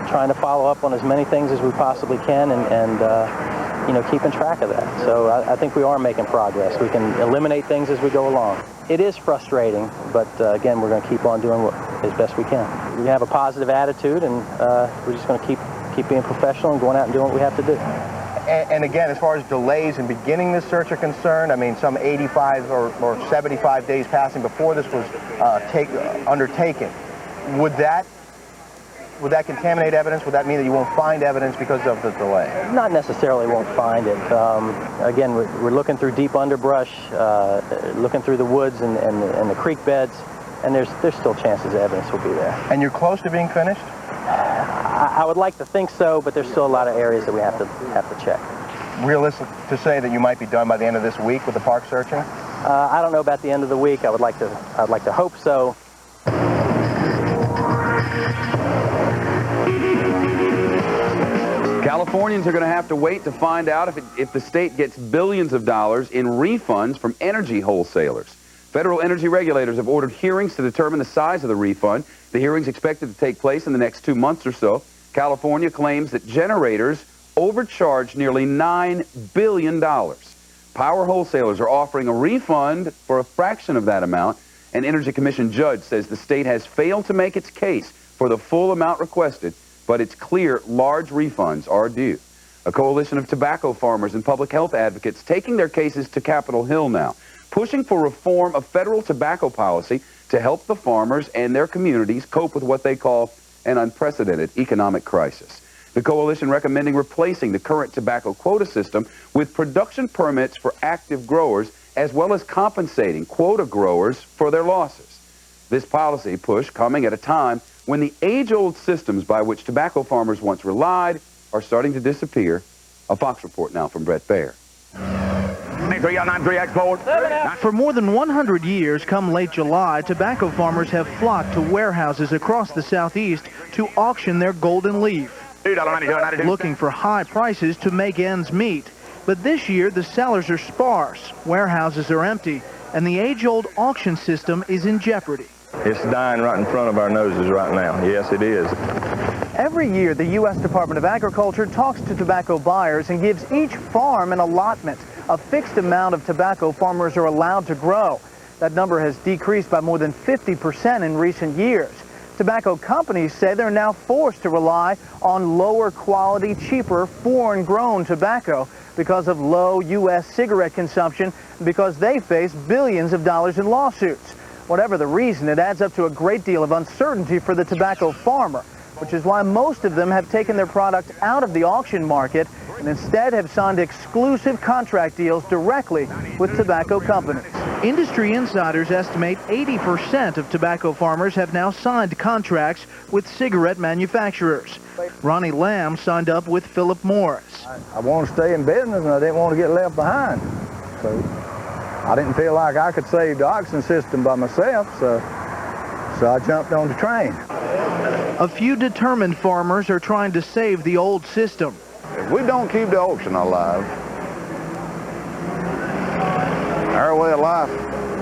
trying to follow up on as many things as we possibly can and keeping track of that. So I think we are making progress. We can eliminate things as we go along. It is frustrating, but again, we're going to keep on doing as best we can. We have a positive attitude, and we're just going to keep being professional and going out and doing what we have to do. And again, as far as delays in beginning this search are concerned, I mean, some 85 or 75 days passing before this was undertaken. Would that would that contaminate evidence? Would that mean that you won't find evidence because of the delay? Not necessarily won't find it. Again, we're looking through deep underbrush, looking through the woods and the creek beds, and there's still chances evidence will be there. And you're close to being finished? I would like to think so, but there's still a lot of areas that we have to check. Realistic to say that you might be done by the end of this week with the park searching? I don't know about the end of the week. I'd like to hope so. Californians are going to have to wait to find out if the state gets billions of dollars in refunds from energy wholesalers. Federal energy regulators have ordered hearings to determine the size of the refund. The hearing's expected to take place in the next 2 months or so. California claims that generators overcharged nearly $9 billion. Power wholesalers are offering a refund for a fraction of that amount. An Energy Commission judge says the state has failed to make its case for the full amount requested, but it's clear large refunds are due. A coalition of tobacco farmers and public health advocates taking their cases to Capitol Hill now, pushing for reform of federal tobacco policy to help the farmers and their communities cope with what they call an unprecedented economic crisis. The coalition recommending replacing the current tobacco quota system with production permits for active growers, as well as compensating quota growers for their losses. This policy push coming at a time when the age-old systems by which tobacco farmers once relied are starting to disappear. A Fox report now from Brett Baer. For more than 100 years, come late July, tobacco farmers have flocked to warehouses across the Southeast to auction their golden leaf, looking for high prices to make ends meet. But this year, the sellers are sparse, warehouses are empty, and the age-old auction system is in jeopardy. It's dying right in front of our noses right now. Yes, it is. Every year, the U.S. Department of Agriculture talks to tobacco buyers and gives each farm an allotment, a fixed amount of tobacco farmers are allowed to grow. That number has decreased by more than 50% in recent years. Tobacco companies say they're now forced to rely on lower quality, cheaper, foreign-grown tobacco because of low U.S. cigarette consumption and because they face billions of dollars in lawsuits. Whatever the reason, it adds up to a great deal of uncertainty for the tobacco farmer, which is why most of them have taken their product out of the auction market and instead have signed exclusive contract deals directly with tobacco companies. Industry insiders estimate 80% of tobacco farmers have now signed contracts with cigarette manufacturers. Ronnie Lamb signed up with Philip Morris. I want to stay in business and I didn't want to get left behind. So I didn't feel like I could save the auction system by myself, so I jumped on the train. A few determined farmers are trying to save the old system. If we don't keep the auction alive, our way of life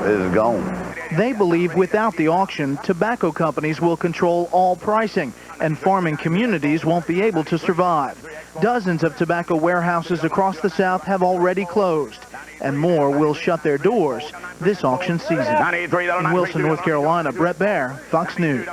is gone. They believe without the auction, tobacco companies will control all pricing, and farming communities won't be able to survive. Dozens of tobacco warehouses across the South have already closed, and more will shut their doors this auction season. In Wilson, North Carolina, Brett Baer, Fox News.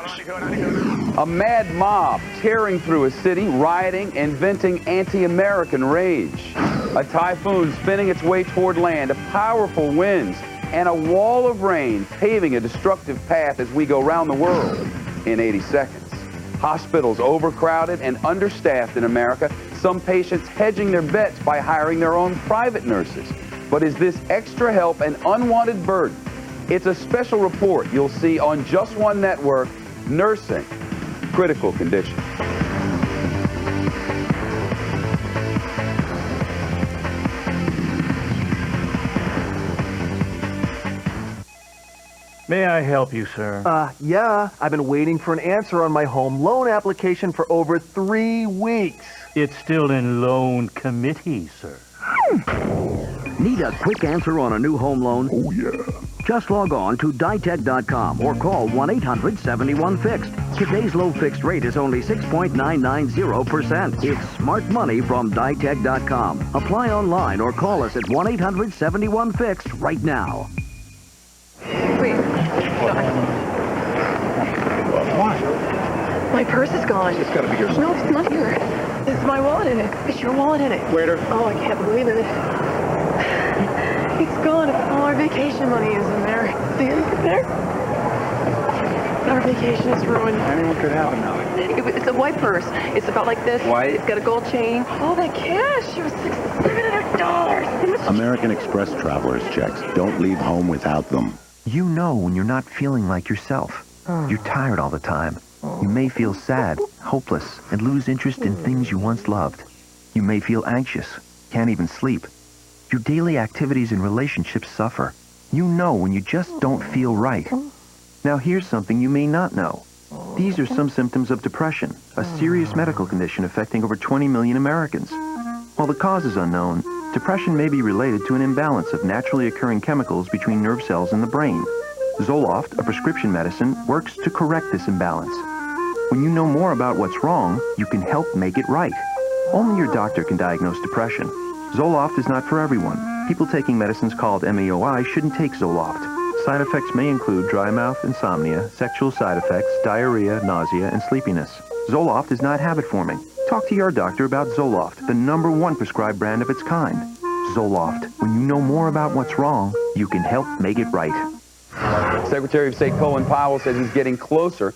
A mad mob tearing through a city, rioting and venting anti-American rage. A typhoon spinning its way toward land, a powerful winds, and a wall of rain paving a destructive path as we go round the world in 80 seconds. Hospitals overcrowded and understaffed in America, some patients hedging their bets by hiring their own private nurses. But is this extra help an unwanted burden? It's a special report you'll see on Just One Network, Nursing Critical Condition. May I help you, sir? Yeah. I've been waiting for an answer on my home loan application for over 3 weeks. It's still in loan committee, sir. Need a quick answer on a new home loan? Oh, yeah. Just log on to ditech.com or call 1-800-71-FIXED. Today's low fixed rate is only 6.990%. It's smart money from ditech.com. Apply online or call us at 1-800-71-FIXED right now. Wait. What? My purse is gone. It's gotta be yours. No, it's not here. It's my wallet in it. It's your wallet in it. Waiter. Oh, I can't believe it. It's gone. All our vacation money is in there. See it in there? Our vacation is ruined. Anyone could happen now. It's a white purse. It's about like this. White? It's got a gold chain. All that cash. It was $700. American Express travelers checks don't leave home without them. You know when you're not feeling like yourself. You're tired all the time. You may feel sad, hopeless, and lose interest in things you once loved. You may feel anxious, can't even sleep. Your daily activities and relationships suffer. You know when you just don't feel right. Now here's something you may not know. These are some symptoms of depression, a serious medical condition affecting over 20 million Americans. While the cause is unknown, depression may be related to an imbalance of naturally occurring chemicals between nerve cells in the brain. Zoloft, a prescription medicine, works to correct this imbalance. When you know more about what's wrong, you can help make it right. Only your doctor can diagnose depression. Zoloft is not for everyone. People taking medicines called MEOI shouldn't take Zoloft. Side effects may include dry mouth, insomnia, sexual side effects, diarrhea, nausea, and sleepiness. Zoloft is not habit-forming. Talk to your doctor about Zoloft, the #1 prescribed brand of its kind. Zoloft. When you know more about what's wrong, you can help make it right. Secretary of State Colin Powell says he's getting closer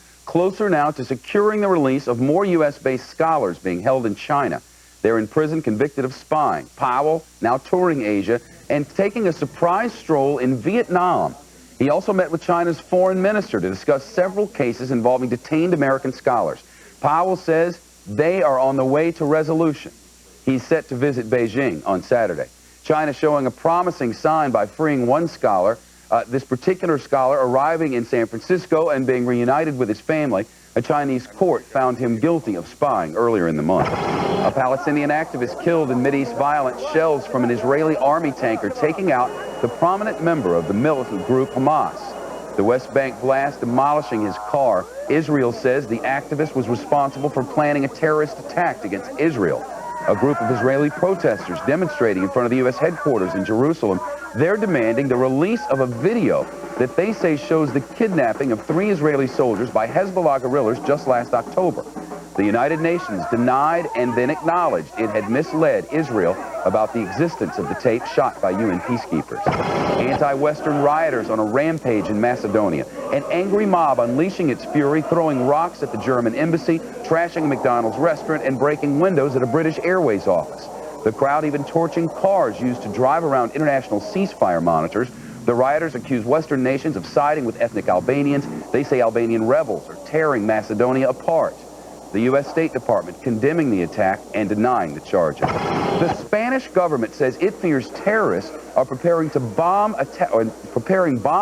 now to securing the release of more U.S.-based scholars being held in China. They're in prison convicted of spying. Powell, now touring Asia, and taking a surprise stroll in Vietnam. He also met with China's foreign minister to discuss several cases involving detained American scholars. Powell says they are on the way to resolution. He's set to visit Beijing on Saturday. China showing a promising sign by freeing one scholar. This particular scholar arriving in San Francisco and being reunited with his family. A Chinese court found him guilty of spying earlier in the month. A Palestinian activist killed in Mideast violence, shells from an Israeli army tanker taking out the prominent member of the militant group Hamas. The West Bank blast demolishing his car. Israel says the activist was responsible for planning a terrorist attack against Israel. A group of Israeli protesters demonstrating in front of the U.S. headquarters in Jerusalem. They're demanding the release of a video that they say shows the kidnapping of 3 Israeli soldiers by Hezbollah guerrillas just last October. The United Nations denied and then acknowledged it had misled Israel about the existence of the tape shot by UN peacekeepers. Anti-Western rioters on a rampage in Macedonia. An angry mob unleashing its fury, throwing rocks at the German embassy, trashing a McDonald's restaurant, and breaking windows at a British Airways office. The crowd even torching cars used to drive around international ceasefire monitors. The rioters accuse Western nations of siding with ethnic Albanians. They say Albanian rebels are tearing Macedonia apart. The U.S. State Department condemning the attack and denying the charges. The Spanish government says it fears terrorists are preparing bomb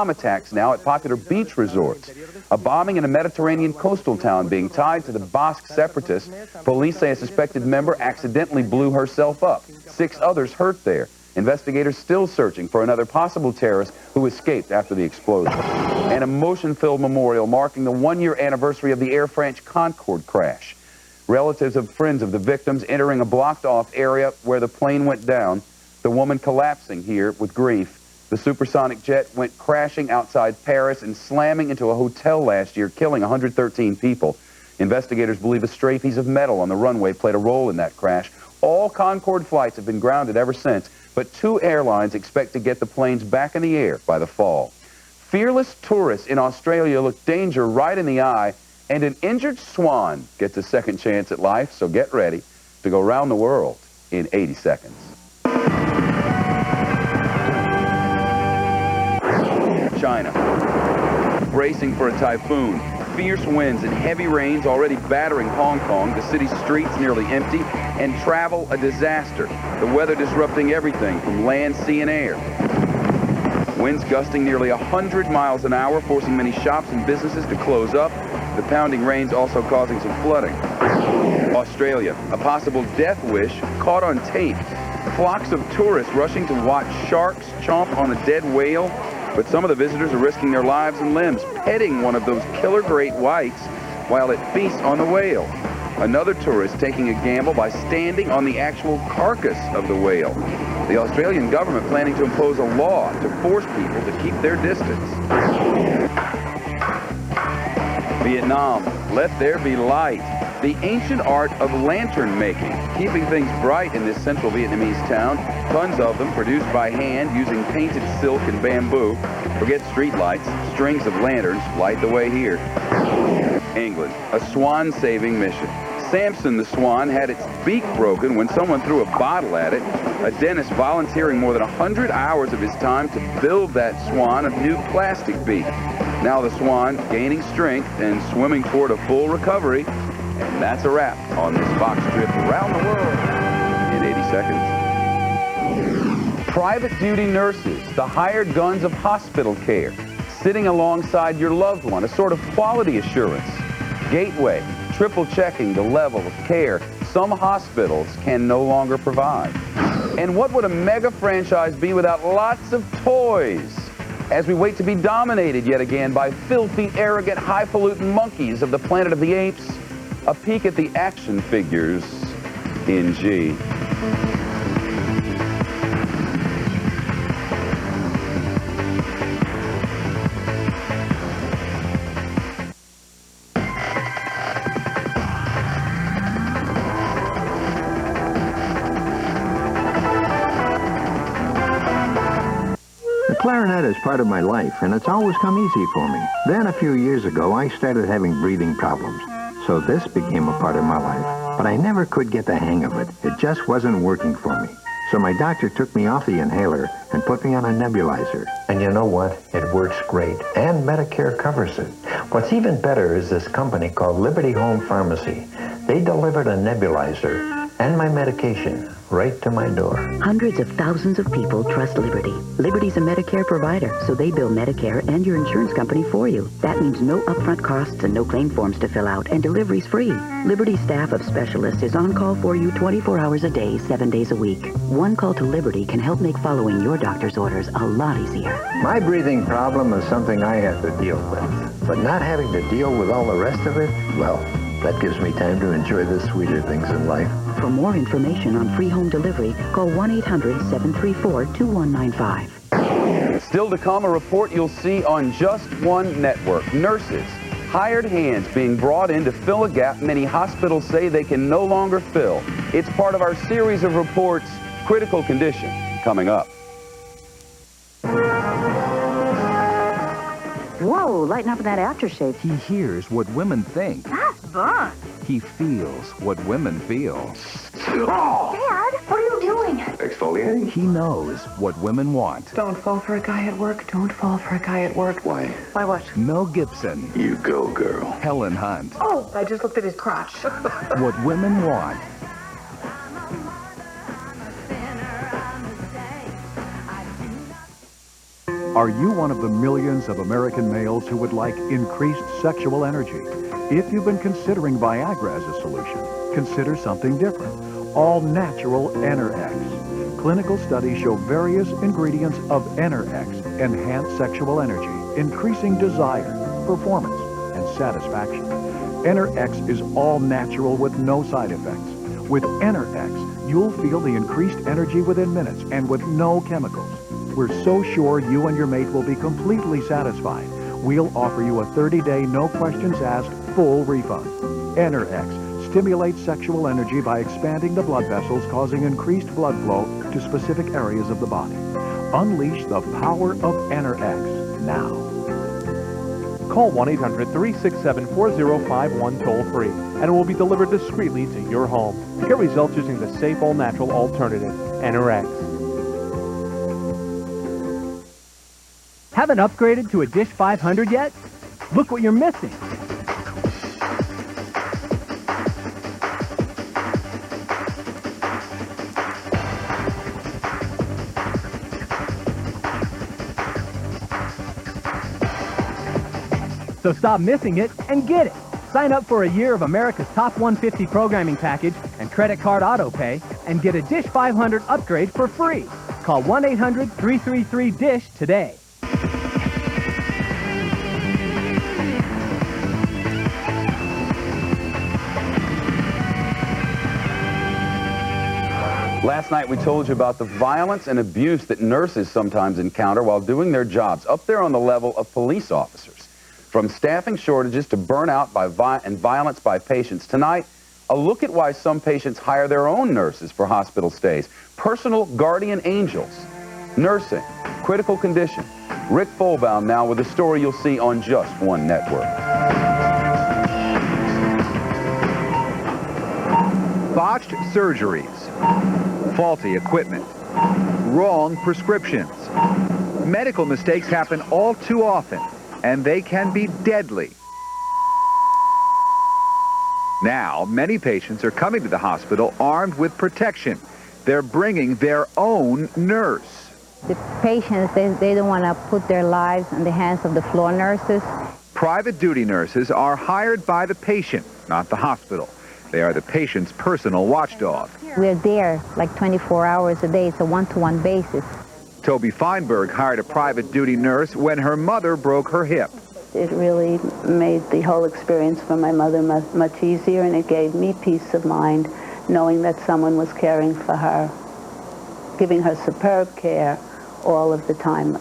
attacks now at popular beach resorts. A bombing in a Mediterranean coastal town being tied to the Basque separatists. Police say a suspected member accidentally blew herself up. 6 others hurt there. Investigators still searching for another possible terrorist who escaped after the explosion. An emotion-filled memorial marking the 1-year anniversary of the Air France Concorde crash. Relatives of friends of the victims entering a blocked-off area where the plane went down. The woman collapsing here with grief. The supersonic jet went crashing outside Paris and slamming into a hotel last year, killing 113 people. Investigators believe a stray piece of metal on the runway played a role in that crash. All Concorde flights have been grounded ever since, but 2 airlines expect to get the planes back in the air by the fall. Fearless tourists in Australia look danger right in the eye, and an injured swan gets a second chance at life, so get ready to go around the world in 80 seconds. China, bracing for a typhoon. Fierce winds and heavy rains already battering Hong Kong, the city's streets nearly empty, and travel a disaster. The weather disrupting everything from land, sea, and air. Winds gusting nearly 100 miles an hour, forcing many shops and businesses to close up. The pounding rains also causing some flooding. Australia, a possible death wish caught on tape. Flocks of tourists rushing to watch sharks chomp on a dead whale. But some of the visitors are risking their lives and limbs, petting one of those killer great whites while it feasts on the whale. Another tourist taking a gamble by standing on the actual carcass of the whale. The Australian government planning to impose a law to force people to keep their distance. Vietnam, let there be light. The ancient art of lantern making, keeping things bright in this central Vietnamese town. Tons of them produced by hand using painted silk and bamboo. Forget street lights, strings of lanterns light the way here. England, a swan-saving mission. Samson the swan had its beak broken when someone threw a bottle at it, a dentist volunteering more than 100 hours of his time to build that swan a new plastic beak. Now the swan gaining strength and swimming toward a full recovery. And that's a wrap on this Fox trip around the world in 80 seconds. Private duty nurses, the hired guns of hospital care, sitting alongside your loved one, a sort of quality assurance. Gateway, triple checking the level of care some hospitals can no longer provide. And what would a mega franchise be without lots of toys? As we wait to be dominated yet again by filthy, arrogant, highfalutin monkeys of the Planet of the Apes, a peek at the action figures in G. Clarinet is part of my life, and it's always come easy for me. Then, a few years ago, I started having breathing problems, so this became a part of my life. But I never could get the hang of it. It just wasn't working for me. So my doctor took me off the inhaler and put me on a nebulizer. And you know what? It works great, and Medicare covers it. What's even better is this company called Liberty Home Pharmacy. They delivered a nebulizer and my medication right to my door. Hundreds of thousands of people trust Liberty. Liberty's a Medicare provider, so they bill Medicare and your insurance company for you. That means no upfront costs and no claim forms to fill out, and delivery's free. Liberty's staff of specialists is on call for you 24 hours a day, 7 days a week. One call to Liberty can help make following your doctor's orders a lot easier. My breathing problem is something I have to deal with. But not having to deal with all the rest of it, well, that gives me time to enjoy the sweeter things in life. For more information on free home delivery, call 1-800-734-2195. Still to come, a report you'll see on just one network. Nurses, hired hands being brought in to fill a gap many hospitals say they can no longer fill. It's part of our series of reports, Critical Condition, coming up. Whoa, lighten up in that aftershave. He hears what women think. That's fun. He feels what women feel. Dad, what are you doing? Exfoliating? He knows what women want. Don't fall for a guy at work. Don't fall for a guy at work. Why? Why what? Mel Gibson. You go, girl. Helen Hunt. Oh, I just looked at his crotch. What women want. Are you one of the millions of American males who would like increased sexual energy? If you've been considering Viagra as a solution, consider something different. All-natural Enerx. Clinical studies show various ingredients of Enerx enhance sexual energy, increasing desire, performance, and satisfaction. Enerx is all-natural with no side effects. With Enerx, you'll feel the increased energy within minutes and with no chemicals. We're so sure you and your mate will be completely satisfied. We'll offer you a 30-day, no-questions-asked, full refund. Enerx stimulates sexual energy by expanding the blood vessels, causing increased blood flow to specific areas of the body. Unleash the power of Enerx now. Call 1-800-367-4051 toll-free, and it will be delivered discreetly to your home. Get results using the safe, all-natural alternative, Enerx. Haven't upgraded to a Dish 500 yet? Look what you're missing. So stop missing it and get it. Sign up for a year of America's Top 150 programming package and credit card auto pay and get a Dish 500 upgrade for free. Call 1-800-333-DISH today. Last night we told you about the violence and abuse that nurses sometimes encounter while doing their jobs, up there on the level of police officers. From staffing shortages to burnout and violence by patients. Tonight, a look at why some patients hire their own nurses for hospital stays. Personal guardian angels. Nursing. Critical condition. Rick Folbaum now with a story you'll see on just one network. botched surgeries, faulty equipment, wrong prescriptions. Medical mistakes happen all too often, and they can be deadly. Now, many patients are coming to the hospital armed with protection. They're bringing their own nurse. The patients, they don't want to put their lives in the hands of the floor nurses. Private duty nurses are hired by the patient, not the hospital. They are the patient's personal watchdog. We're there like 24 hours a day. It's a one-to-one basis. Toby Feinberg hired a private duty nurse when her mother broke her hip. It really made the whole experience for my mother much easier, and it gave me peace of mind knowing that someone was caring for her, giving her superb care all of the time.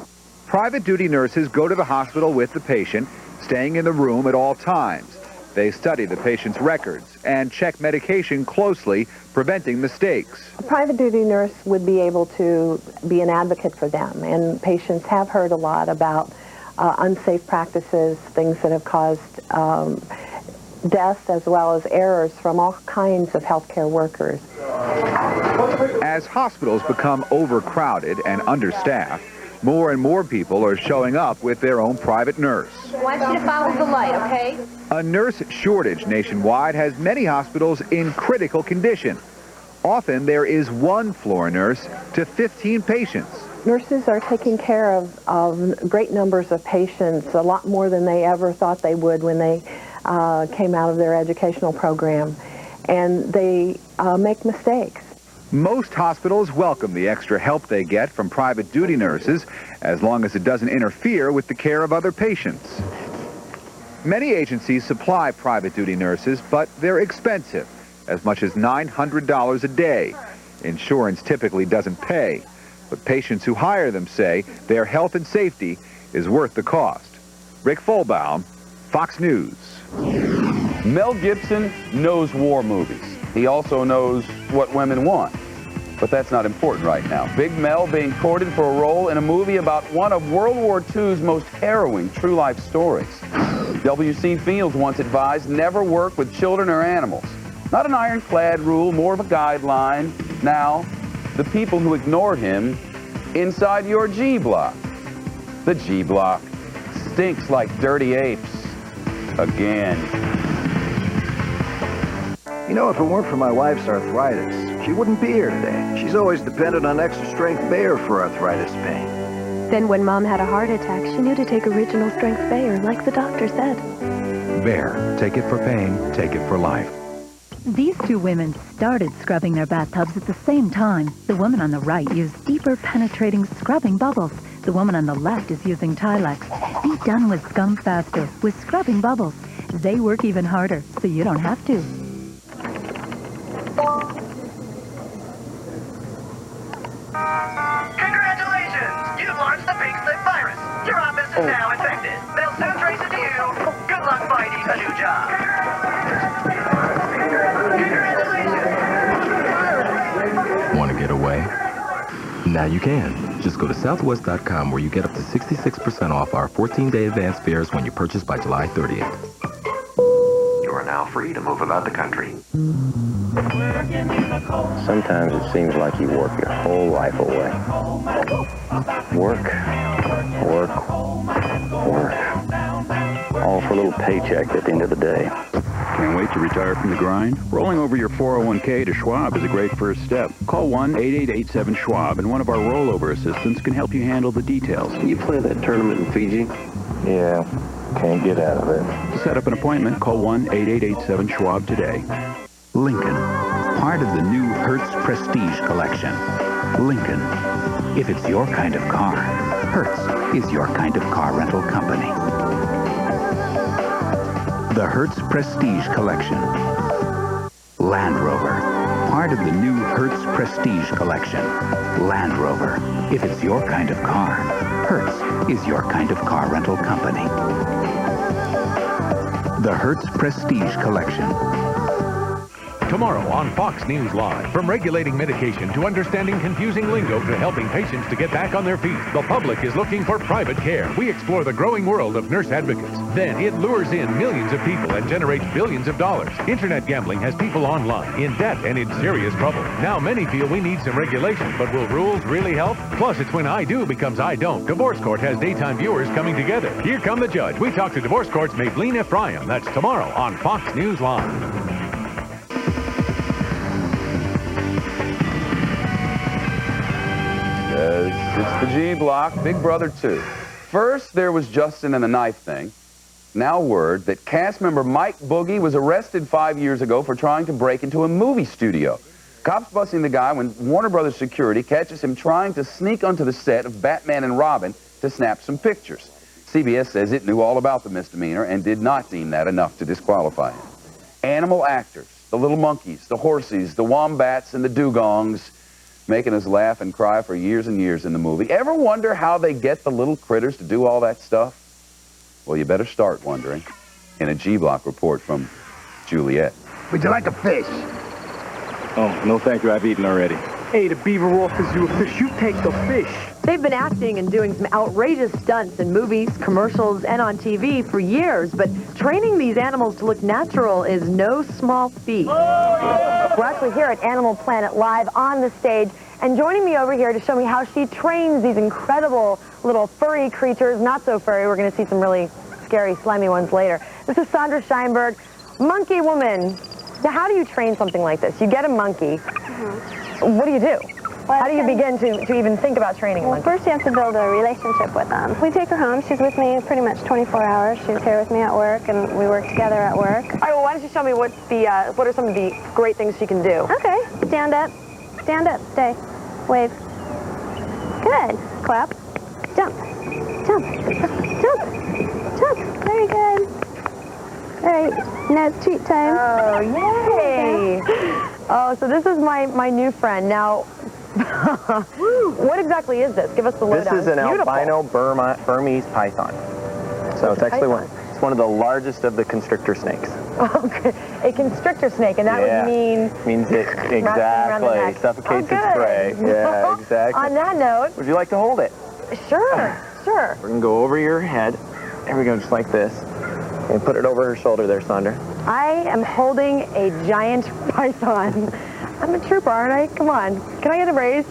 Private duty nurses go to the hospital with the patient, staying in the room at all times. They study the patient's records and check medication closely, preventing mistakes. A private duty nurse would be able to be an advocate for them, and patients have heard a lot about unsafe practices, things that have caused deaths as well as errors from all kinds of healthcare workers. As hospitals become overcrowded and understaffed, more and more people are showing up with their own private nurse. I want you to follow the light, okay? A nurse shortage nationwide has many hospitals in critical condition. Often there is one floor nurse to 15 patients. Nurses are taking care of great numbers of patients, a lot more than they ever thought they would when they came out of their educational program. And they make mistakes. Most hospitals welcome the extra help they get from private duty nurses, as long as it doesn't interfere with the care of other patients. Many agencies supply private duty nurses, but they're expensive, as much as $900 a day. Insurance typically doesn't pay, but patients who hire them say their health and safety is worth the cost. Rick Folbaum, Fox News. Mel Gibson knows war movies. He also knows what women want. But that's not important right now. Big Mel being courted for a role in a movie about one of World War II's most harrowing true-life stories. W.C. Fields once advised never work with children or animals. Not an ironclad rule, more of a guideline. Now, the people who ignore him inside your G Block. The G Block stinks like dirty apes. Again. You know, if it weren't for my wife's arthritis, she wouldn't be here today. She's always depended on Extra Strength Bayer for arthritis pain. Then when Mom had a heart attack, she knew to take Original Strength Bayer, like the doctor said. Bayer. Take it for pain, take it for life. These two women started scrubbing their bathtubs at the same time. The woman on the right used deeper penetrating scrubbing bubbles. The woman on the left is using Tilex. Be done with scum faster with scrubbing bubbles. They work even harder, so you don't have to. Congratulations! You've launched the pink slip virus. Your office is now infected. They'll soon trace it to you. Good luck finding a new job. Want to get away? Now you can. Just go to Southwest.com where you get up to 66% off our 14-day advance fares when you purchase by July 30th. You are now free to move about the country. Sometimes it seems like you work your whole life away. Work, work, work. All for a little paycheck at the end of the day. Can't wait to retire from the grind? Rolling over your 401k to Schwab is a great first step. Call 1-8887-SCHWAB and one of our rollover assistants can help you handle the details. You play that tournament in Fiji? Yeah, can't get out of it. To set up an appointment, call 1-8887-SCHWAB today. Lincoln, part of the new Hertz Prestige collection. Lincoln, if it's your kind of car, Hertz is your kind of car rental company. The Hertz Prestige collection. Land Rover, part of the new Hertz Prestige collection. Land Rover, if it's your kind of car, Hertz is your kind of car rental company. The Hertz Prestige collection. Tomorrow on Fox News Live. From regulating medication to understanding confusing lingo to helping patients to get back on their feet, the public is looking for private care. We explore the growing world of nurse advocates. Then it lures in millions of people and generates billions of dollars. Internet gambling has people online, in debt, and in serious trouble. Now many feel we need some regulation, but will rules really help? Plus, it's when I do becomes I don't. Divorce Court has daytime viewers coming together. Here come the judge. We talk to Divorce Court's Maybelline Ephraim. That's tomorrow on Fox News Live. It's the G Block, Big Brother 2. First, there was Justin and the knife thing. Now word that cast member Mike Boogie was arrested 5 years ago for trying to break into a movie studio. Cops busting the guy when Warner Brothers security catches him trying to sneak onto the set of Batman and Robin to snap some pictures. CBS says it knew all about the misdemeanor and did not deem that enough to disqualify him. Animal actors, the little monkeys, the horsies, the wombats, and the dugongs, making us laugh and cry for years and years in the movie. Ever wonder how they get the little critters to do all that stuff? Well, you better start wondering in a G-Block report from Juliet. Would you like a fish? Oh, no thank you. I've eaten already. Hey, the beaver offers you a fish. You take the fish. They've been acting and doing some outrageous stunts in movies, commercials, and on TV for years, but training these animals to look natural is no small feat. We're actually here at Animal Planet Live on the stage, and joining me over here to show me how she trains these incredible little furry creatures, not so furry, we're going to see some really scary, slimy ones later. This is Sandra Scheinberg, Monkey Woman. Now, how do you train something like this? You get a monkey. What do you do? Well, how do you begin to even think about training a monkey? Well, first you have to build a relationship with them. We take her home. She's with me pretty much 24 hours. She's here with me at work, and we work together at work. All right, well, why don't you show me what are some of the great things she can do? Okay. Stand up, stay, wave. Good. Clap. Jump, jump, jump, jump. Very good. All right, now it's treat time. Oh, yay! Oh, so this is my new friend. Now, what exactly is this? Give us the lowdown. This is an albino Burmese python. So it's actually one of the largest of the constrictor snakes. Okay, a constrictor snake, and that would mean... Means it exactly suffocates its prey. Yeah, exactly. On that note... Would you like to hold it? Sure, sure. We're going to go over your head. There we go, just like this. And put it over her shoulder there, Sandra. I am holding a giant python. I'm a trooper, aren't I? Come on. Can I get a raise?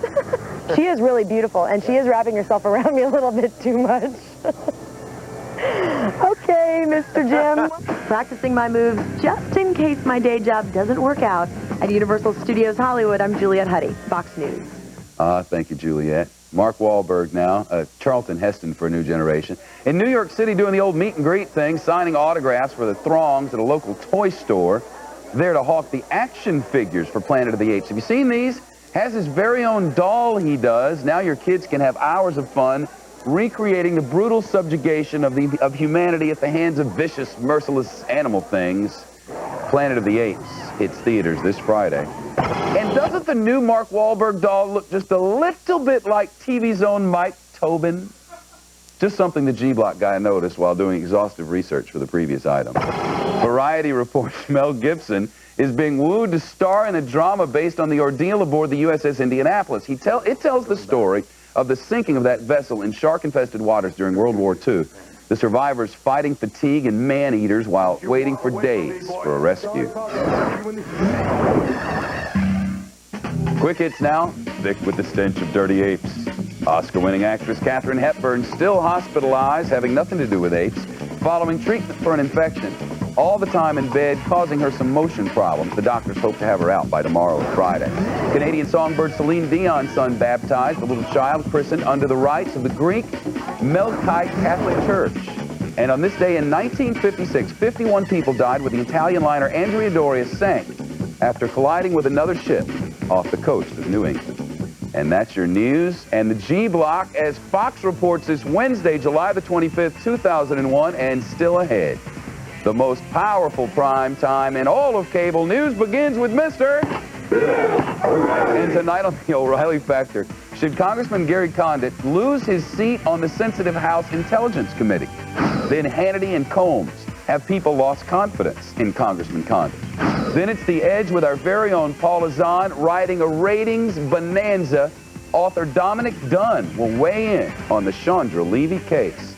She is really beautiful, and she is wrapping herself around me a little bit too much. Okay, Mr. Jim. Practicing my moves just in case my day job doesn't work out. At Universal Studios Hollywood, I'm Juliet Huddy, Fox News. Thank you, Juliet. Mark Wahlberg now, Charlton Heston for a new generation. In New York City doing the old meet and greet thing, signing autographs for the throngs at a local toy store. There to hawk the action figures for Planet of the Apes. Have you seen these? Has his very own doll he does. Now your kids can have hours of fun recreating the brutal subjugation of humanity at the hands of vicious, merciless animal things. Planet of the Apes hits theaters this Friday. And doesn't the new Mark Wahlberg doll look just a little bit like TV's own Mike Tobin? Just something the G-Block guy noticed while doing exhaustive research for the previous item. Variety reports Mel Gibson is being wooed to star in a drama based on the ordeal aboard the USS Indianapolis. It tells the story of the sinking of that vessel in shark-infested waters during World War II. The survivors fighting fatigue and man-eaters while waiting for days for a rescue. Quick hits now, thick with the stench of dirty apes. Oscar-winning actress Katharine Hepburn still hospitalized, having nothing to do with apes, following treatment for an infection. All the time in bed, causing her some motion problems. The doctors hope to have her out by tomorrow, Friday. Canadian songbird Celine Dion's son baptized, the little child christened under the rites of the Greek Melkite Catholic Church. And on this day in 1956, 51 people died when the Italian liner Andrea Doria sank after colliding with another ship off the coast of New England. And that's your news and the G-Block as Fox reports this Wednesday, July the 25th, 2001, and still ahead. The most powerful prime time in all of cable news begins with Mr. And tonight on the O'Reilly Factor, should Congressman Gary Condit lose his seat on the sensitive House Intelligence Committee? Then Hannity and Combs have people lost confidence in Congressman Condon? Then it's The Edge with our very own Paula Zahn writing a ratings bonanza. Author Dominic Dunn will weigh in on the Chandra Levy case.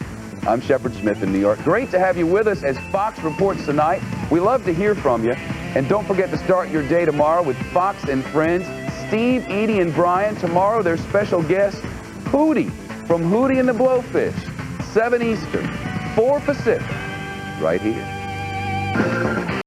I'm Shepard Smith in New York. Great to have you with us as Fox reports tonight. We love to hear from you. And don't forget to start your day tomorrow with Fox and Friends. Steve, Edie, and Brian. Tomorrow, their special guest, Hootie from Hootie and the Blowfish. 7 Eastern, 4 Pacific, right here.